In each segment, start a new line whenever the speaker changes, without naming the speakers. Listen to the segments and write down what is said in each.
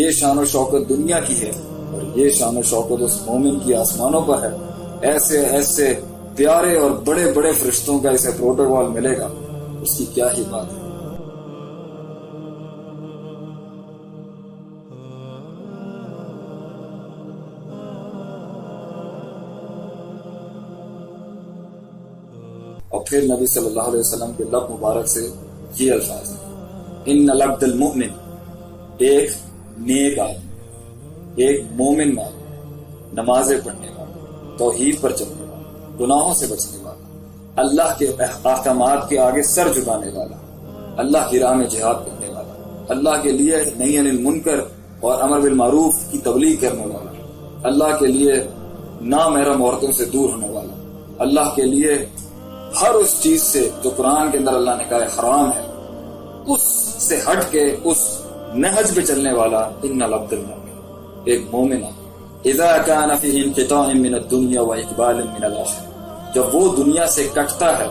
یہ شان و شوکت دنیا کی ہے اور یہ شان و شوکت اس مومن کی آسمانوں پر ہے. ایسے ایسے پیارے اور بڑے بڑے فرشتوں کا اسے پروٹوکول ملے گا، اس کی کیا ہی بات ہے. اور پھر نبی صلی اللہ علیہ وسلم کے لب مبارک سے یہ الفاظ ہیں: ان العبد المؤمن، ایک نیک آدمی، ایک مومن آدمی، نمازیں پڑھنے والا، توحید پر چلنے والا، گناہوں سے بچنے والا، اللہ کے احکامات کے آگے سر جھکانے والا، اللہ کی راہ میں جہاد کرنے والا، اللہ کے لیے نہی عن المنکر اور امر بالمعروف کی تبلیغ کرنے والا، اللہ کے لیے نامحرم عورتوں سے دور ہونے والا، اللہ کے لیے ہر اس چیز سے جو قرآن کے اندر اللہ نے کہا ہے حرام ہے اس سے ہٹ کے اس نہج پہ چلنے والا. ان العبد المؤمن، ایک مومن ہے. اذا كان في انقطاع من الدنيا واقبال من الاخره، جب وہ دنیا سے کٹتا ہے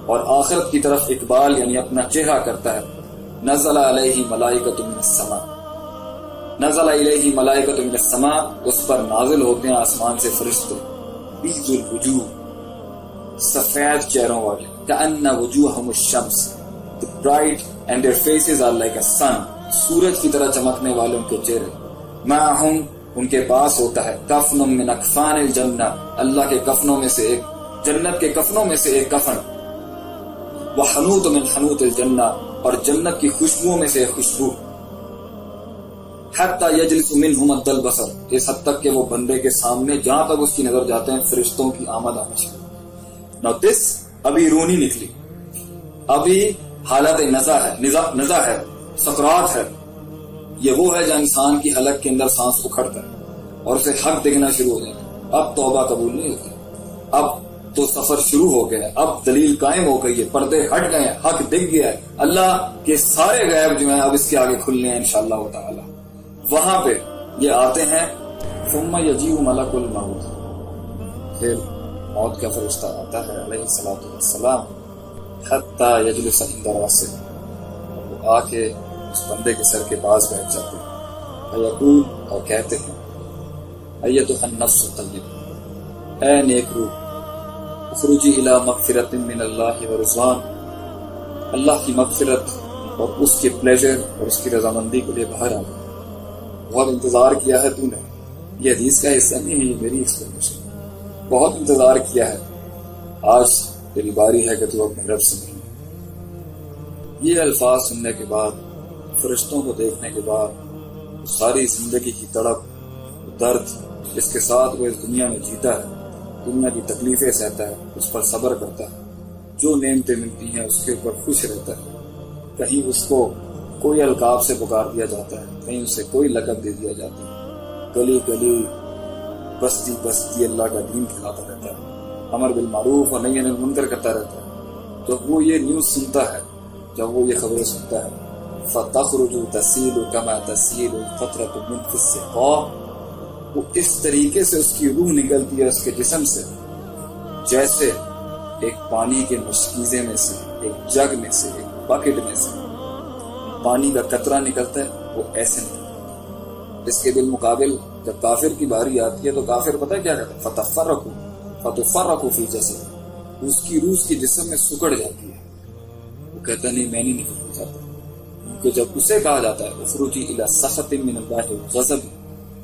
اور آخرت کی طرف اقبال یعنی اپنا چہرہ کرتا ہے، نزل علیہ ملائکۃ من السماء، نزل الیہ ملائکۃ من السماء، اس پر نازل ہوتے ہیں آسمان سے فرشتے، بیض الوجوہ، سفید چہروں والے، کأن وجوہہم الشمس، bright and their faces are like a sun، سورج کی طرح چمکنے والے ان کے چہرے. معہم، ان کے پاس ہوتا ہے، کفن من اکفان الجنہ، اللہ کے کفنوں میں سے ایک، جنت کے کفنوں میں سے ایک کفن، وحنوط من حنوط الجنہ، اور جنت کی خوشبوؤں میں سے ایک خوشبو. حتی یجلس منہ مد البصر، اس حد تک کہ وہ بندے کے سامنے جہاں تک اس کی نظر جاتے ہیں فرشتوں کی آمد آمد. Now this ابھی رونی نکلی، ابھی حالت نزع ہے، سکرات ہے. یہ وہ ہے جو انسان کی حلق کے اندر سانس اکھڑتا ہے اور اسے حق دیکھنا شروع ہو جاتا ہے. اب توبہ قبول نہیں ہوتی، اب تو سفر شروع ہو گیا ہے، اب دلیل قائم ہو گئی ہے، پردے ہٹ گئے ہیں، حق دکھ گیا ہے، اللہ کے سارے غیب جو ہیں اب اس کے آگے کھلنے ہیں انشاءاللہ تعالی. وہاں پہ یہ آتے ہیں، ثم یجیء ملک الموت، پھر موت کا فرشتہ آتا ہے علیہ الصلوۃ والسلام، حتی یجلس عند راسہ، وہ آ کے اس بندے کے سر کے پاس بیٹھ جاتے ہیں. فیقول، اور کہتے ہیں، ایتھا النفس الطیبہ، اے نیک روح، اخرجی الی مغفرۃ من اللہ ورضوان، اللہ کی مغفرت اور اس کے پلیجر اور اس کی رضامندی کے لیے باہر آ. بہت انتظار کیا ہے تو نے، یہ حدیث کا حصہ نہیں ہے، یہ میری ایکسپلینیشن، بہت انتظار کیا ہے، آج تیری باری ہے کہ تو اپنے رب سے ملے. یہ الفاظ سننے کے بعد، فرشتوں کو دیکھنے کے بعد، ساری زندگی کی تڑپ، درد جس کے ساتھ وہ اس دنیا میں جیتا ہے، دنیا کی تکلیفیں سہتا ہے، اس پر صبر کرتا ہے، جو نعمتیں ملتی ہیں اس کے اوپر خوش رہتا ہے. کہیں اس کو کوئی القاب سے پکار دیا جاتا ہے، کہیں اسے کوئی لقب دے دیا جاتا ہے، گلی گلی بستی بستی اللہ کا دین کھلاتا رہتا ہے، امر بالمعروف اور نہی عن المنکر کرتا رہتا ہے. جب وہ یہ نیوز سنتا ہے، جب وہ یہ خبریں سنتا ہے، فَتَخْرُجُ تَسِيلُ كَمَا تَسِيلُ الْقَطْرَةُ مِنْ فِي السِّقَاءِ، وہ اس طریقے سے اس کی روح نکلتی ہے اس کے جسم سے جیسے ایک پانی کے مشکیزے میں سے، ایک جگ میں سے، ایک بکٹ میں سے پانی کا قطرہ نکلتا ہے، وہ ایسے نکلتا ہے. اس کے بالمقابل جب کافر کی باری آتی ہے تو کافر پتہ کیا کہتا ہے؟ فَتُفَرَّقُ فِي جَسَدِهِ، اس کی روح کی جسم میں سکڑ جاتی ہے. وہ کہتا نہیں میں نہیں نکلنا چاہتا، کیونکہ جب اسے کہا جاتا ہے اخرجی الی سخط من اللہ غضب،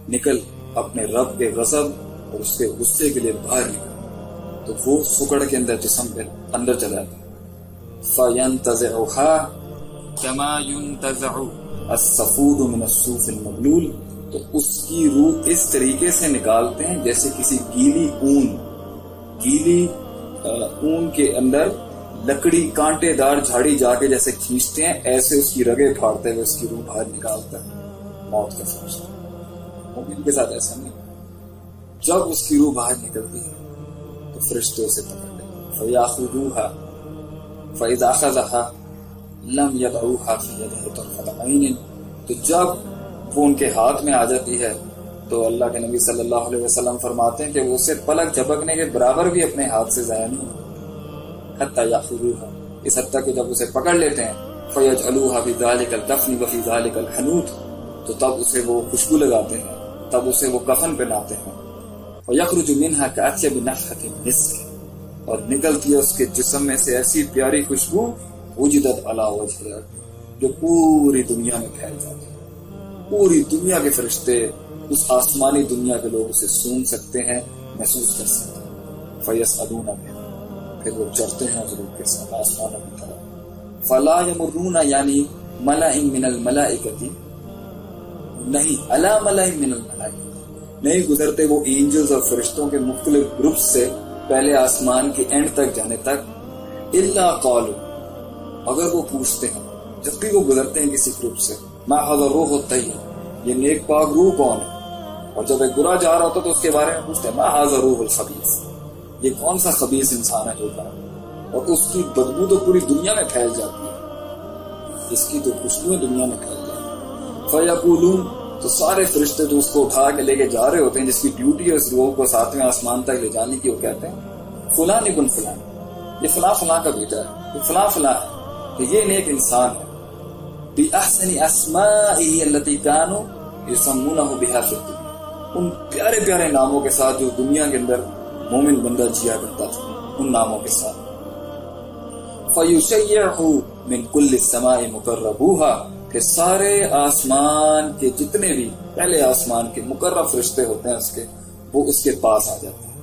نکل اپنے رب کے غضب اور اس کے غصے کے لیے باہر نکل، تو وہ سکڑ کے اندر جسم کے اندر چلا جاتا ہے. فَيَنْتَزِعُهَا كَمَا يُنْتَزَعُ الصَّفُودُ مِنَ الصُّوفِ الْمَبْلُولِ، تو اس کی روح اس طریقے سے نکالتے ہیں جیسے کسی گیلی اون کے اندر لکڑی کانٹے دار جھاڑی جا کے جیسے کھینچتے ہیں، ایسے اس کی رگیں پھاڑتے ہوئے اس کی روح باہر نکالتا ہے. موت کا فرشتہ. مومن کے ساتھ ایسا نہیں، جب اس کی روح باہر نکلتی ہے تو فرشتے اسے پکڑ لیں. فَيَأْخُذُوهَا فَإِذَا أَخَذَهَا لَمْ يَدْعُوهَا فِي يَدِهِ طَرْفَةَ عَيْنٍ، تو جب وہ ان کے ہاتھ میں آ جاتی ہے تو اللہ کے نبی صلی اللہ علیہ وسلم فرماتے ہیں کہ وہ اسے پلک جھپکنے کے برابر بھی اپنے ہاتھ سے ضائع نہیں ہوتا. حتی یأخذوها، اس حد تک کہ جب اسے پکڑ لیتے ہیں، فَيَجْعَلُوهَا فِي ذَلِكَ الْكَفْنِ وَفِي ذَلِكَ الْحَنُوطِ، تو تب اسے وہ خوشبو لگاتے ہیں، تب اسے وہ کفن پہناتے ہیں. وَيَخْرُجُ مِنْهَا كَأَطْيَبِ نَفْحَةٍ مِسْكٍ، اور نکلتی ہے اس کے جسم میں سے ایسی پیاری خوشبو وجدت علی وجہہا، جو پوری دنیا میں پھیل جاتی ہے. پوری دنیا کے فرشتے، اس آسمانی دنیا کے لوگ اسے سونگ سکتے ہیں، محسوس کر سکتے ہیں. فَيَسْأَلُونَ بِهَا، پھر وہ چڑھتے ہیں اس روح کے ساتھ آسمانوں کی طرف. فَلَا يَمُرُّونَ یعنی مَلَئٍ مِّنَ الْمَلَائِكَةِ، نہیں عَلَى مَلَئٍ مِّنَ الْمَلَائِكَةِ، نہیں گزرتے وہ اینجلز اور فرشتوں کے مختلف گروپس سے پہلے آسمان کے اینڈ تک جانے تک. الا قالوا، اگر وہ پوچھتے ہیں جب بھی وہ گزرتے ہیں کسی گروپ سے، ما ھذا الروح الطیب، یہ نیک پاک روح کون ہے؟ اور جب ایک برا جا رہا ہوتا تو اس کے بارے میں پوچھتے ہیں ما ھذا الروح الخبیث، یہ کون سا خبیث انسان ہے جو جا رہا ہے؟ اور اس کی بدبو تو پوری دنیا میں پھیل جاتی ہے، اس کی تو خوشبوئیں دنیا میں پھیل جاتی ہیں. فیقولون، تو سارے فرشتے جو اس کو اٹھا کے لے کے جا رہے ہوتے ہیں، جس کی ڈیوٹی ہے اس روح کو 7ویں آسمان تک لے جانے کی، وہ کہتے ہیں فلان ابن فلان، یہ فلاں فلاں کا بیٹا ہے، یہ فلاں فلاں ہے، کہ یہ نیک انسان ہے. بِأَحْسَنِ أَسْمَائِهِ الَّتِي كَانُوا يُسَمُّونَهُ بِهَا فِي الدُّنْيَا، ان پیارے پیارے ناموں کے ساتھ جو دنیا کے اندر مومن بندہ جیا کرتا تھا، ان ناموں کے ساتھ. فَيُشَيِّعُهُ مِنْ كُلِّ السَّمَاءِ مُقَرَّبُوهَا، کہ سارے آسمان کے جتنے بھی پہلے آسمان کے مقرب فرشتے ہوتے ہیں اس کے، وہ اس کے پاس آ جاتے ہیں.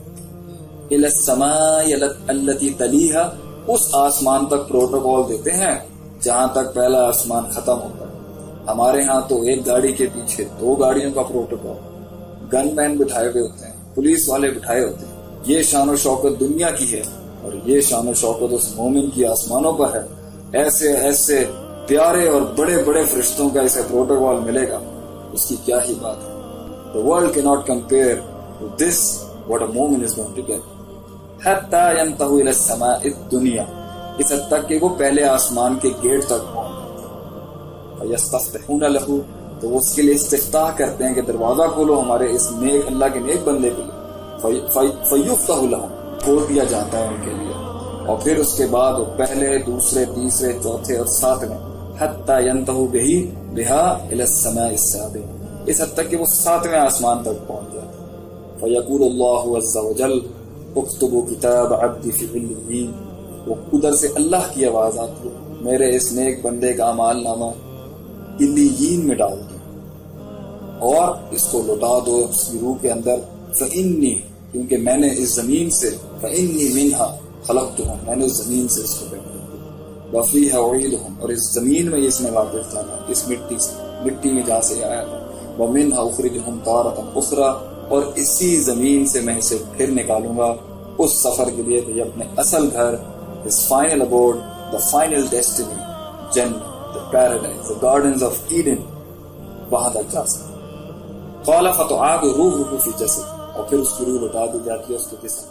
إِلَى السَّمَاءِ الَّتِي تَلِيهَا، اس آسمان تک پروٹوکول دیتے ہیں جہاں تک پہلا آسمان ختم ہوتا ہے. ہمارے ہاں تو ایک گاڑی کے پیچھے 2 گاڑیوں کا پروٹوکول، گن مین بٹھائے ہوئے ہوتے ہیں، پولیس والے بٹھائے ہوتے ہیں. یہ شان و شوکت دنیا کی ہے، اور یہ شان و شوکت اس مومن کی آسمانوں پر ہے. ایسے ایسے پیارے اور بڑے بڑے فرشتوں کا اسے پروٹوکول ملے گا، اس کی کیا ہی بات ہے. The world cannot compare to this what a moment is going to get. حتى ينتهوا إلى السماء الدنيا، اس حد تک کہ وہ پہلے آسمان کے گیٹ تک پہنچ. فَيَسْتَفْتِحُونَ لَهُ، تو وہ اس کے لیے استفتاح کرتے ہیں کہ دروازہ کھولو ہمارے اس نیک اللہ کے نیک بندے کے لیے. فَيُفْتَحُ لَهُ، کھول دیا جاتا ہے ان کے لیے. اور پھر اس کے بعد وہ پہلے، دوسرے، تیسرے، چوتھے اور 7ویں، حتى ينتهوا بها إلى السماء السابعة، اس حد تک کہ وہ 7ویں آسمان تک پہنچ جاتے. فَيَقُولُ اللَّهُ عَزَّ وَجَلَّ اكتبوا كتاب عبدي في عليين، وہ ادھر سے اللہ کی آواز آتی ہے، میرے اس نیک بندے کا اعمال نامہ علیین میں ڈال دو اور اس کو لوٹا دو اس کی روح کے اندر. فإني، کیونکہ میں نے اس زمین سے، فإني منها خلقتهم، میں نے اس زمین سے اس کو پیدا کیا. وفيها أعيدهم، اور اس زمین میں اس میں واقف تھا، اس مٹی سے، مٹی میں جہاں سے آیا تھا. ومنها أخرجهم تارة أخرى، اور اسی زمین سے میں اسے پھر نکالوں گا اس سفر کے لیے کہ یہ اپنے اصل گھر، his final abode, the final destiny، جنت، the paradise، the gardens of Eden، وہاں تک جا سکتا. قال فتعاد روحه في جسد، اور پھر اس کی روح لوٹا دی جاتی ہے اس کے جسم.